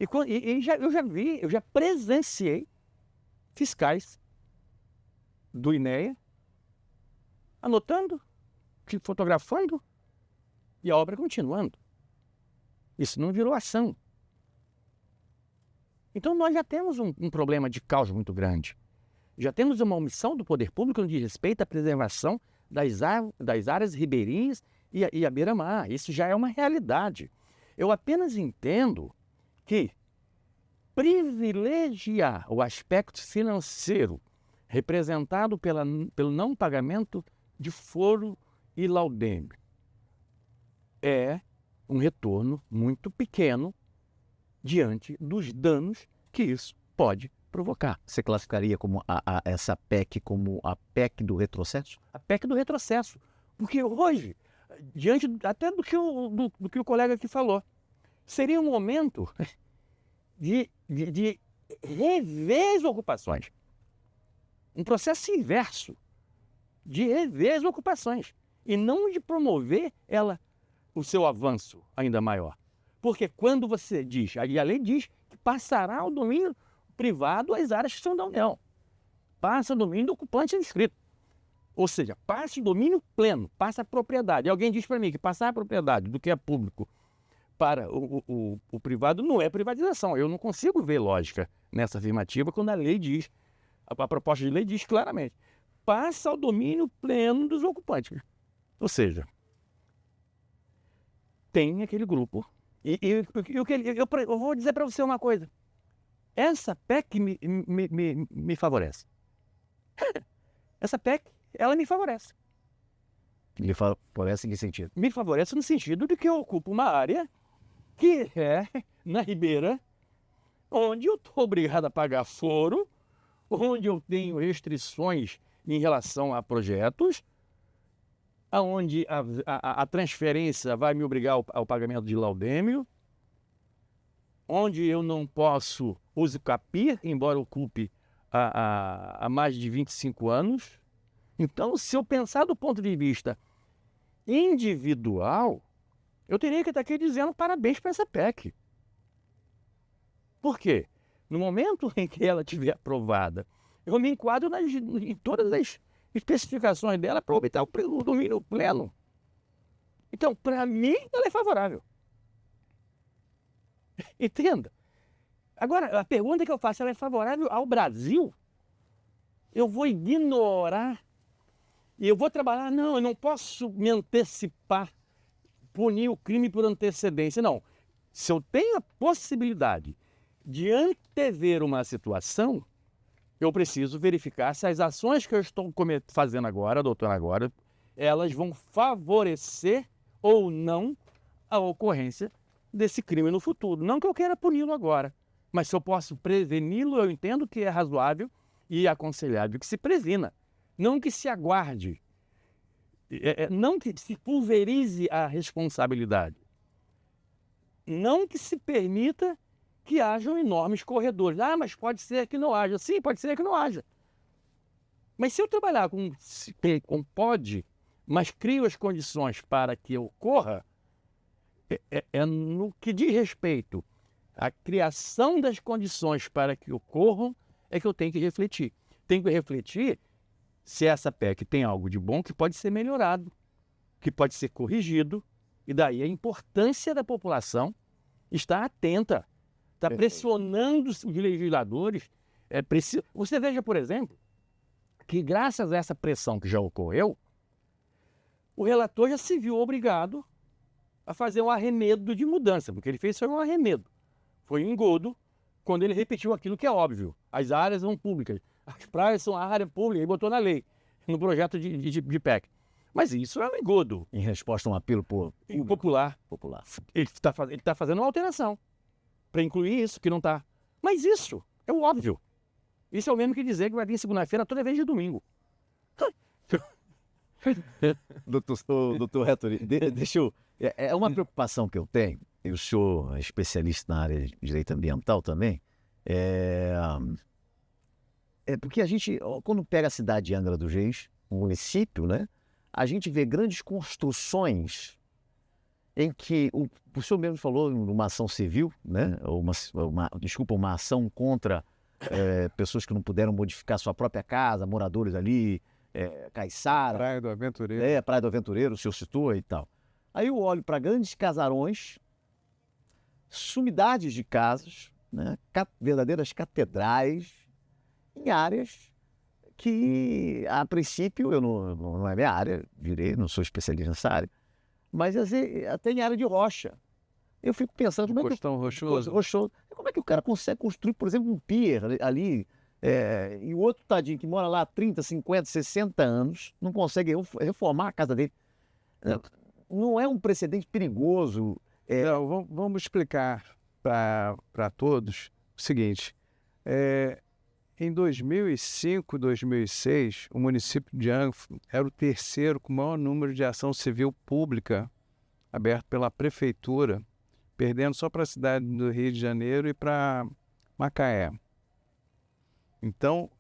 Eu já presenciei fiscais do INEA anotando, fotografando e a obra continuando. Isso não virou ação. Então nós já temos um problema de causa muito grande. Já temos uma omissão do poder público no que diz respeito à preservação das áreas ribeirinhas e a beira-mar. Isso já é uma realidade. Eu apenas entendo que privilegiar o aspecto financeiro representado pelo não pagamento de foro e laudêmio é um retorno muito pequeno diante dos danos que isso pode provocar. Você classificaria como essa PEC como a PEC do retrocesso? A PEC do retrocesso. Porque hoje, diante até do que o colega aqui falou, seria um momento de rever as ocupações. Um processo inverso de rever as ocupações e não de promover o seu avanço ainda maior. Porque quando você diz, e a lei diz que passará ao domínio privado as áreas que são da União. Passa ao domínio do ocupante inscrito. Ou seja, passa o domínio pleno, passa a propriedade. E alguém diz para mim que passar a propriedade do que é público para o privado não é privatização. Eu não consigo ver lógica nessa afirmativa quando a lei diz, a proposta de lei diz claramente, passa ao domínio pleno dos ocupantes. Ou seja, tem aquele grupo. Eu vou dizer para você uma coisa. Essa PEC me favorece. Essa PEC, ela me favorece. Lhe favorece em que sentido? Me favorece no sentido de que eu ocupo uma área que é na Ribeira, onde eu estou obrigado a pagar foro, onde eu tenho restrições em relação a projetos, onde a transferência vai me obrigar ao pagamento de laudêmio, onde eu não posso usucapiar, embora ocupe há mais de 25 anos. Então, se eu pensar do ponto de vista individual, eu teria que estar aqui dizendo parabéns para essa PEC. Por quê? No momento em que ela estiver aprovada, eu me enquadro em todas as especificações dela para obter o domínio pleno. Então, para mim, ela é favorável. Entenda. Agora, a pergunta que eu faço, ela é favorável ao Brasil? Eu vou ignorar e eu vou trabalhar? Não, eu não posso me antecipar, punir o crime por antecedência. Não. Se eu tenho a possibilidade de antever uma situação, eu preciso verificar se as ações que eu estou fazendo agora, doutor, agora, elas vão favorecer ou não a ocorrência desse crime no futuro. Não que eu queira puni-lo agora, mas se eu posso preveni-lo, eu entendo que é razoável e aconselhável que se previna, não que se aguarde, não que se pulverize a responsabilidade, não que se permita que hajam enormes corredores. Ah, mas pode ser que não haja. Sim, pode ser que não haja. Mas se eu trabalhar com pode, mas crio as condições para que ocorra, no que diz respeito à criação das condições para que ocorram, é que eu tenho que refletir. Tenho que refletir se essa PEC tem algo de bom que pode ser melhorado, que pode ser corrigido, e daí a importância da população estar atenta, está pressionando os legisladores. Você veja, por exemplo, que graças a essa pressão que já ocorreu, o relator já se viu obrigado a fazer um arremedo de mudança, porque ele fez só um arremedo. Foi um engodo quando ele repetiu aquilo que é óbvio. As áreas são públicas, as praias são a área pública, ele botou na lei, no projeto de PEC. Mas isso é um engodo. Em resposta a um apelo popular. Ele está fazendo uma alteração para incluir isso, que não está. Mas isso é o óbvio. Isso é o mesmo que dizer que vai vir segunda-feira toda vez de domingo. Doutor Rétori, deixa eu... É uma preocupação que eu tenho, e o senhor é especialista na área de direito ambiental também, porque a gente, quando pega a cidade de Angra dos Reis, um município, né, a gente vê grandes construções em que, o senhor mesmo falou, uma ação civil, né, uma ação contra pessoas que não puderam modificar sua própria casa, moradores ali, Caiçara. Praia do Aventureiro. Praia do Aventureiro, o senhor citou e tal. Aí eu olho para grandes casarões, sumidades de casas, né, verdadeiras catedrais em áreas que, a princípio, não é minha área, não sou especialista nessa área, mas até em área de rocha. Eu fico pensando, como é que Costão rochoso. como é que o cara consegue construir, por exemplo, um pier ali, e o outro tadinho que mora lá há 30, 50, 60 anos, não consegue reformar a casa dele. Não é um precedente perigoso? Não, vamos explicar para todos o seguinte. Em 2005, 2006, o município de Angra era o terceiro com o maior número de ação civil pública aberto pela prefeitura, perdendo só para a cidade do Rio de Janeiro e para Macaé. Então,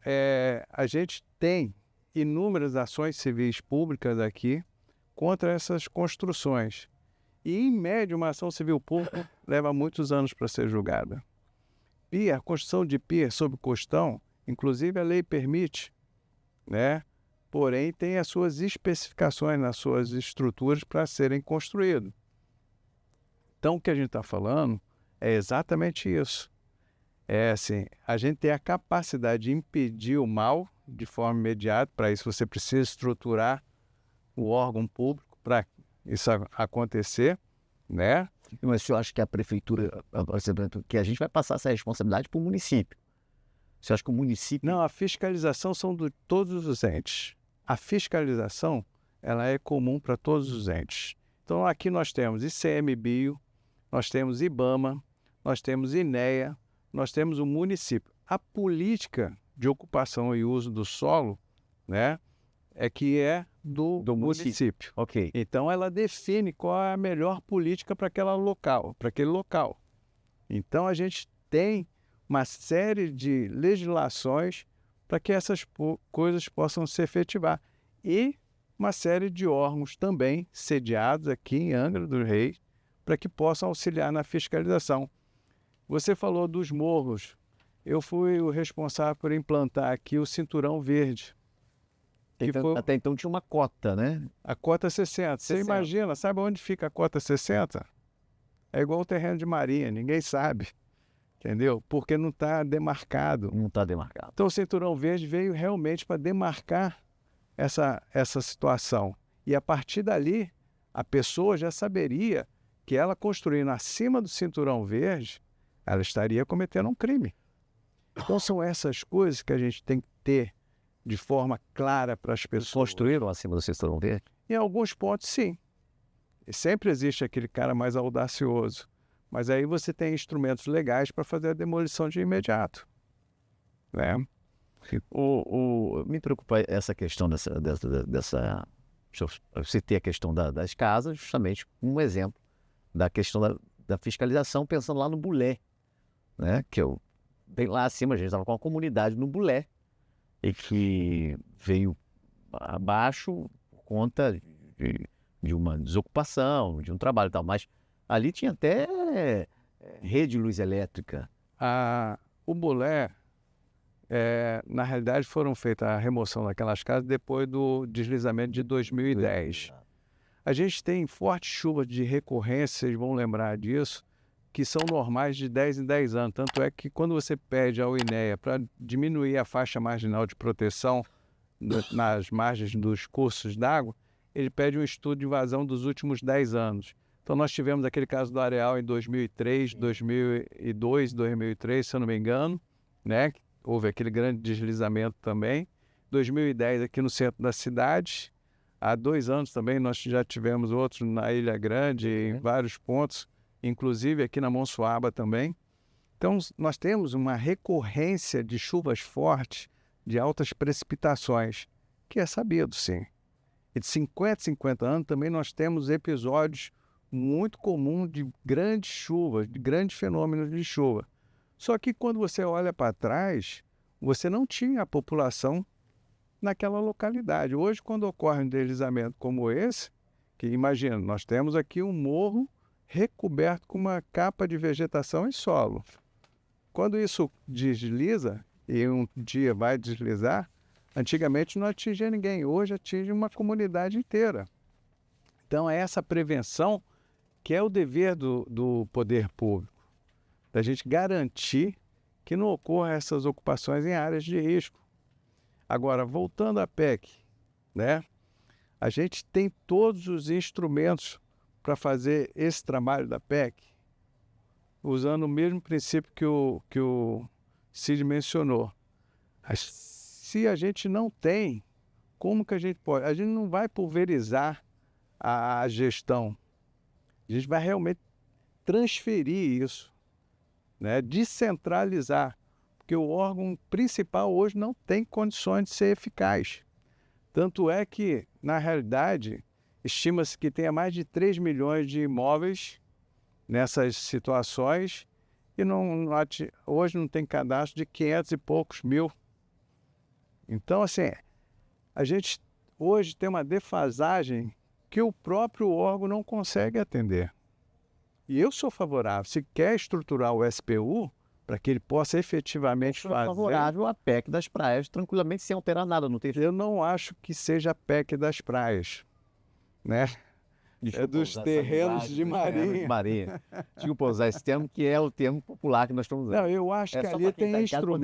a gente tem inúmeras ações civis públicas aqui contra essas construções. E, em média, uma ação civil pública leva muitos anos para ser julgada. Pier, a construção de pier sobre costão, inclusive a lei permite, né? Porém, tem as suas especificações nas suas estruturas para serem construídos. Então, o que a gente está falando é exatamente isso. Assim, a gente tem a capacidade de impedir o mal de forma imediata. Para isso, você precisa estruturar o órgão público para isso acontecer, né? Mas o senhor acha que a prefeitura, que a gente vai passar essa responsabilidade para o município? Você acha que o município... Não, a fiscalização são de todos os entes. A fiscalização, ela é comum para todos os entes. Então, aqui nós temos ICMBio, nós temos IBAMA, nós temos INEA, nós temos o município. A política de ocupação e uso do solo, né, é do município. Ok. Então, ela define qual é a melhor política para aquele local. Então, a gente tem uma série de legislações para que essas coisas possam se efetivar. E uma série de órgãos também sediados aqui em Angra dos Reis para que possam auxiliar na fiscalização. Você falou dos morros. Eu fui o responsável por implantar aqui o Cinturão Verde. Até então tinha uma cota, né? A cota 60. Você imagina, sabe onde fica a cota 60? É igual o terreno de marinha, ninguém sabe. Entendeu? Porque não está demarcado. Não está demarcado. Então o Cinturão Verde veio realmente para demarcar essa situação. E a partir dali, a pessoa já saberia que ela construindo acima do Cinturão Verde, ela estaria cometendo um crime. Então são essas coisas que a gente tem que ter de forma clara para as pessoas. Construíram acima do Cinturão Verde? Em alguns pontos, sim. E sempre existe aquele cara mais audacioso. Mas aí você tem instrumentos legais para fazer a demolição de imediato. Né? Me preocupa essa questão dessa... Eu citei a questão das casas, justamente como um exemplo da questão da fiscalização, pensando lá no Bulé, né? Que bem lá acima, a gente estava com uma comunidade no Bulé, e que veio abaixo por conta de uma desocupação, de um trabalho e tal, mas ali tinha até rede de luz elétrica. O Bulé, na realidade, foram feitas a remoção daquelas casas depois do deslizamento de 2010. A gente tem fortes chuvas de recorrência, vocês vão lembrar disso, que são normais de 10 em 10 anos. Tanto é que quando você pede ao INEA para diminuir a faixa marginal de proteção nas margens dos cursos d'água, ele pede um estudo de vazão dos últimos 10 anos. Então, nós tivemos aquele caso do Areal em 2003, 2002, 2003, se eu não me engano, né? Houve aquele grande deslizamento também. 2010 aqui no centro da cidade. Há 2 anos também nós já tivemos outro na Ilha Grande, em vários pontos, inclusive aqui na Monsuaba também. Então, nós temos uma recorrência de chuvas fortes, de altas precipitações, que é sabido, sim. E de 50 anos também nós temos episódios muito comuns de grandes chuvas, de grandes fenômenos de chuva. Só que quando você olha para trás, você não tinha a população naquela localidade. Hoje, quando ocorre um deslizamento como esse, que imagina, nós temos aqui um morro recoberto com uma capa de vegetação e solo. Quando isso desliza, e um dia vai deslizar, antigamente não atingia ninguém, hoje atinge uma comunidade inteira. Então é essa prevenção que é o dever do poder público, da gente garantir que não ocorram essas ocupações em áreas de risco. Agora, voltando à PEC, né? A gente tem todos os instrumentos para fazer esse trabalho da PEC, usando o mesmo princípio que o Cid mencionou. Se a gente não tem, como que a gente pode? A gente não vai pulverizar a gestão. A gente vai realmente transferir isso, né? Descentralizar, porque o órgão principal hoje não tem condições de ser eficaz. Tanto é que, na realidade, estima-se que tenha mais de 3 milhões de imóveis nessas situações e hoje não tem cadastro de 500 e poucos mil. Então, assim, a gente hoje tem uma defasagem que o próprio órgão não consegue atender. E eu sou favorável. Se quer estruturar o SPU, para que ele possa efetivamente fazer... favorável à PEC das praias, tranquilamente, sem alterar nada no texto. Eu não acho que seja a PEC das praias, né? Desculpa, é dos terrenos de marinha. Desculpa usar esse termo, que é o termo popular que nós estamos usando. Não, eu acho que ali tem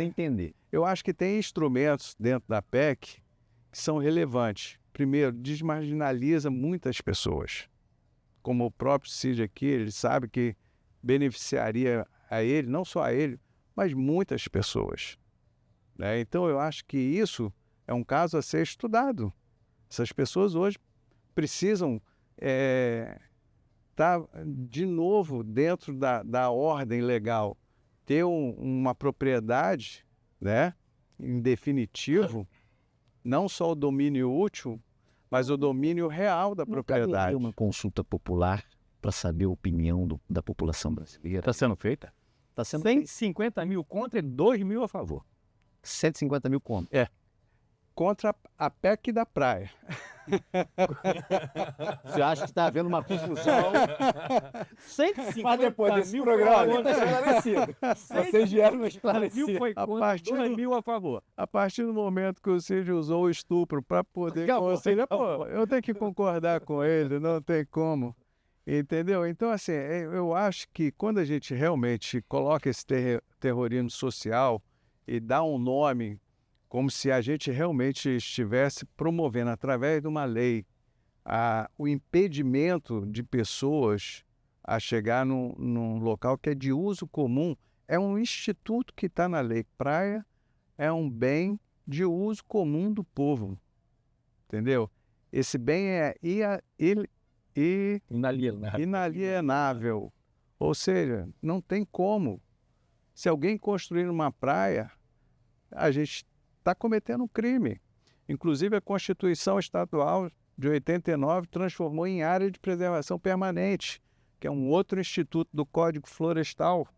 entender. Eu acho que tem instrumentos dentro da PEC que são relevantes. Primeiro, desmarginaliza muitas pessoas. Como o próprio Cid aqui, ele sabe que beneficiaria a ele, não só a ele, mas muitas pessoas, né? Então, eu acho que isso é um caso a ser estudado. Essas pessoas hoje precisam estar de novo dentro da ordem legal, ter uma propriedade, né, em definitivo, não só o domínio útil, mas o domínio real da propriedade. Nunca uma consulta popular para saber a opinião da população brasileira. Está sendo feita? Está sendo 150 mil contra e 2 mil a favor. 150 mil contra. Contra a PEC da praia. Você acha que está havendo uma confusão? 150 Mas depois desse mil programa, foi contra, esclarecido. Vocês vieram me 150 mil esclarecer. foi contra, 2 mil a favor. A partir do momento que o Cid usou o estupro para poder conciliar, pô, eu tenho que concordar com ele, não tem como. Entendeu? Então, assim, eu acho que quando a gente realmente coloca esse terrorismo social e dá um nome, como se a gente realmente estivesse promovendo, através de uma lei, o impedimento de pessoas a chegar num local que é de uso comum, é um instituto que está na lei. Praia é um bem de uso comum do povo, entendeu? Esse bem é inalienável, ou seja, não tem como. Se alguém construir uma praia, a gente está cometendo um crime. Inclusive, a Constituição Estadual de 89 transformou em área de preservação permanente, que é um outro instituto do Código Florestal.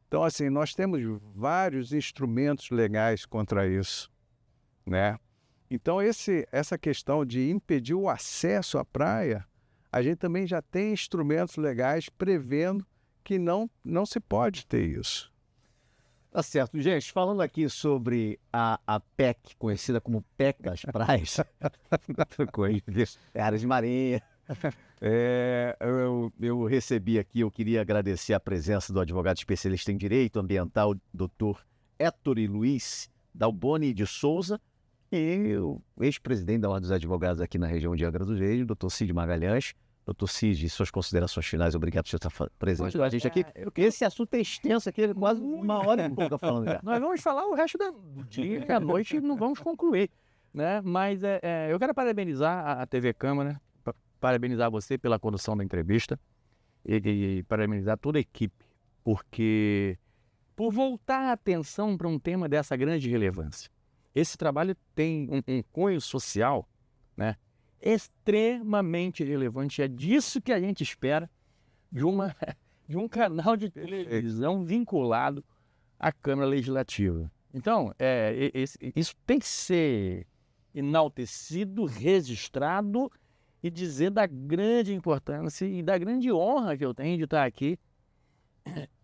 Então, assim, nós temos vários instrumentos legais contra isso, né? Então, essa questão de impedir o acesso à praia, a gente também já tem instrumentos legais prevendo que não se pode ter isso. Tá certo. Gente, falando aqui sobre a PEC, conhecida como PEC das praias, áreas de marinha, eu recebi aqui, eu queria agradecer a presença do advogado especialista em direito ambiental, Dr. Héctor Luiz Dalboni de Souza, e o ex-presidente da Ordem dos Advogados aqui na região de Angra dos Reis, Dr. Cid Magalhães. Dr. Cid, suas considerações finais, obrigado por você estar presente com a gente aqui. Esse assunto é extenso aqui, quase 1h30 falando já. Nós vamos falar o resto do dia e à noite e não vamos concluir, né? Mas eu quero parabenizar a TV Câmara, parabenizar você pela condução da entrevista e parabenizar toda a equipe, porque por voltar a atenção para um tema dessa grande relevância. Esse trabalho tem um cunho social, né, extremamente relevante. É disso que a gente espera de um canal de televisão vinculado à Câmara Legislativa. Então, isso tem que ser enaltecido, registrado e dizer da grande importância e da grande honra que eu tenho de estar aqui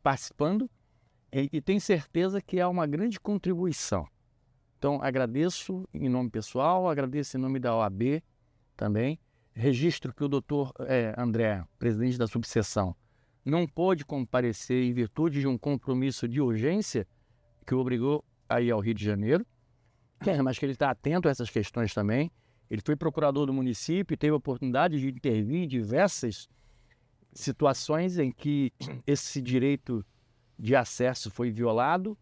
participando e tenho certeza que é uma grande contribuição. Então, agradeço em nome pessoal, agradeço em nome da OAB também. Registro que o doutor André, presidente da subseção, não pôde comparecer em virtude de um compromisso de urgência que o obrigou a ir ao Rio de Janeiro, mas que ele está atento a essas questões também. Ele foi procurador do município e teve a oportunidade de intervir em diversas situações em que esse direito de acesso foi violado.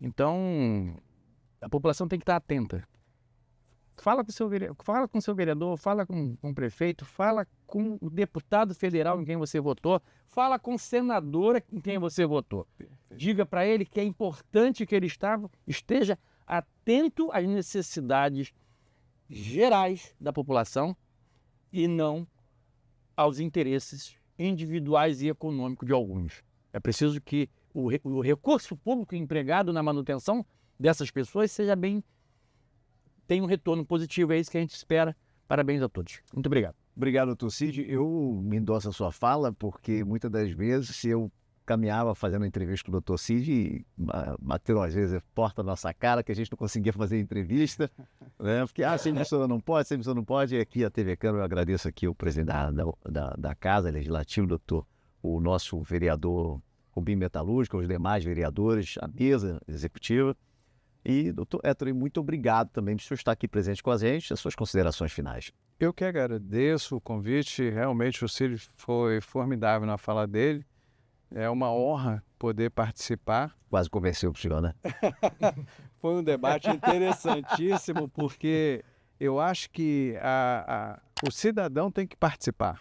Então, a população tem que estar atenta. Fala com o seu vereador, fala com o prefeito, fala com o deputado federal em quem você votou, fala com o senador em quem você votou. Diga para ele que é importante que ele esteja atento às necessidades gerais da população e não aos interesses individuais e econômicos de alguns. É preciso que o recurso público empregado na manutenção dessas pessoas tenha um retorno positivo. É isso que a gente espera. Parabéns a todos. Muito obrigado. Obrigado, doutor Cid. Eu me endosso a sua fala, porque muitas das vezes eu caminhava fazendo entrevista com o doutor Cid e bateu às vezes porta na nossa cara que a gente não conseguia fazer entrevista, né? Porque, se a emissora não pode, e aqui a TV Câmara, eu agradeço aqui o presidente da Casa Legislativa, o nosso vereador Rubim Metalúrgica, os demais vereadores, a mesa executiva. E, doutor Héctor, muito obrigado também por o senhor estar aqui presente com a gente, as suas considerações finais. Eu que agradeço o convite, realmente o Cid foi formidável na fala dele, é uma honra poder participar. Quase convenceu o senhor, né? Foi um debate interessantíssimo, porque eu acho que o cidadão tem que participar.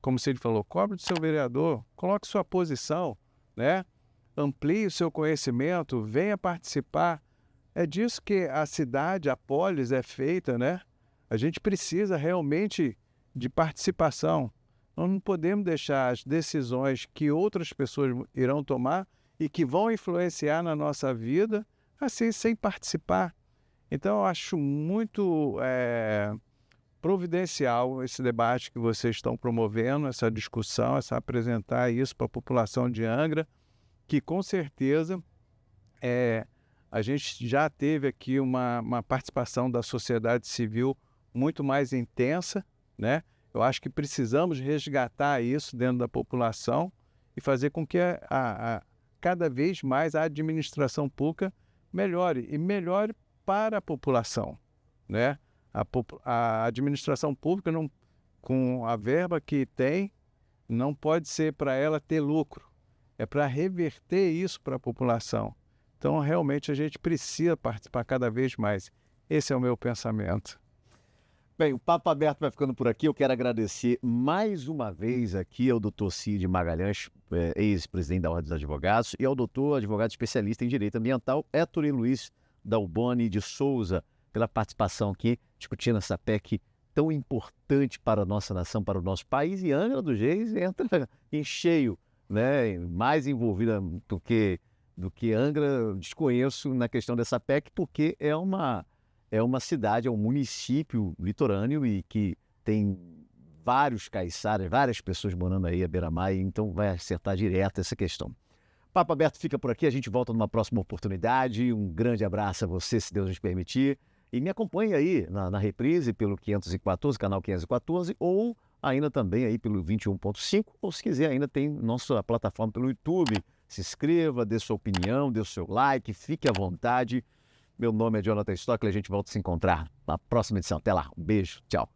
Como o Cid falou, cobre do seu vereador, coloque sua posição, né? Amplie o seu conhecimento, venha participar. É disso que a cidade, a polis é feita, né? A gente precisa realmente de participação. Nós não podemos deixar as decisões que outras pessoas irão tomar e que vão influenciar na nossa vida, assim, sem participar. Então, eu acho muito providencial esse debate que vocês estão promovendo, essa discussão, apresentar isso para a população de Angra, que com certeza a gente já teve aqui uma participação da sociedade civil muito mais intensa, né? Eu acho que precisamos resgatar isso dentro da população e fazer com que cada vez mais a administração pública melhore, e melhore para a população, né? A administração pública, com a verba que tem, não pode ser para ela ter lucro, é para reverter isso para a população. Então, realmente, a gente precisa participar cada vez mais. Esse é o meu pensamento. Bem, o Papo Aberto vai ficando por aqui. Eu quero agradecer mais uma vez aqui ao doutor Cid Magalhães, ex-presidente da Ordem dos Advogados, e ao doutor advogado especialista em Direito Ambiental, Héctor Luiz Dalboni de Souza, pela participação aqui, discutindo essa PEC tão importante para a nossa nação, para o nosso país. E Angra dos Reis entra em cheio, né? Mais envolvida do que Angra, desconheço na questão dessa PEC, porque é uma cidade, é um município litorâneo e que tem vários caiçaras, várias pessoas morando aí à beira-mar, então vai acertar direto essa questão. Papo Aberto fica por aqui, a gente volta numa próxima oportunidade. Um grande abraço a você, se Deus nos permitir. E me acompanhe aí na reprise pelo 514, canal 514, ou ainda também aí pelo 21.5, ou se quiser ainda tem nossa plataforma pelo YouTube. Se inscreva, dê sua opinião, dê o seu like, fique à vontade. Meu nome é Jonathan Stockley, a gente volta a se encontrar na próxima edição. Até lá, um beijo, tchau.